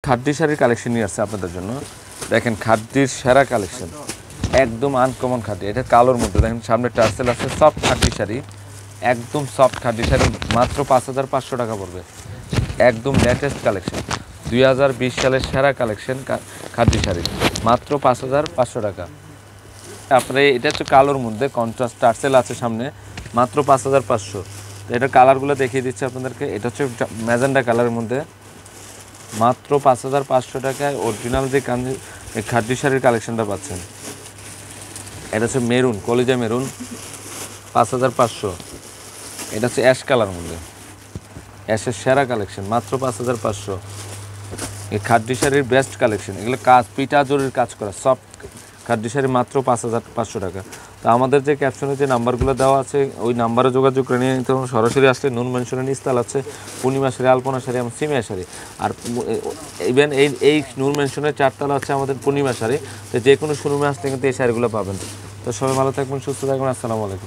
খাদ্যি শাড়ির কালেকশন নিয়ে আসছে আপনাদের জন্য। দেখেন খাদ্যির সেরা কালেকশন, একদম আনকমন খাদ্য। এটা কালোর মধ্যে দেখেন সামনে টার্সেল আছে, সফট খাদ্যি শাড়ি, একদম সফট খাদ্যি শাড়ি, মাত্র 5500 টাকা পড়বে। একদম লেটেস্ট কালেকশন, 2020 সালের সেরা কালেকশন খাদ্যি শাড়ি, মাত্র 5500 টাকা। তারপরে এটা হচ্ছে কালোর মধ্যে কন্ট্রাস্ট টার্সেল আছে সামনে, মাত্র 5500। এটার কালারগুলো দেখিয়ে দিচ্ছি আপনাদেরকে। এটা হচ্ছে ম্যাজেন্ডা কালারের মধ্যে, মাত্র 5500 টাকায় অরিজিনাল যে খাদ্যি শাড়ির কালেকশনটা পাচ্ছেন। এটা হচ্ছে মেরুন, কলিজা মেরুন, 5500। এটা হচ্ছে অ্যাশ কালার মধ্যে, অ্যাশের সেরা কালেকশন, মাত্র 5500। এই খাদ্যি শাড়ির বেস্ট কালেকশন, এগুলো কাজ পিটা জরির কাজ করা সফট খাদ্যি শাড়ি, মাত্র 5500 টাকা। তো আমাদের যে ক্যাপশনে যে নাম্বারগুলো দেওয়া আছে ওই নাম্বারে যোগাযোগ করে নিয়ে নিতে হবে। সরাসরি আসলে নুন মেনশনের ইস্তাল আছে, পূর্ণিমা শাড়ি, আলপনা শাড়ি এবং সিমিয়া শাড়ি। আর ইভেন এই নুন মেনশনের 4তলা হচ্ছে আমাদের পূর্ণিমা শাড়ি। তো যে কোনো শোরুমে আসলে কিন্তু এই শাড়িগুলো পাবেন। তো সবাই ভালো থাকবেন, সুস্থ থাকবেন, আসসালামু আলাইকুম।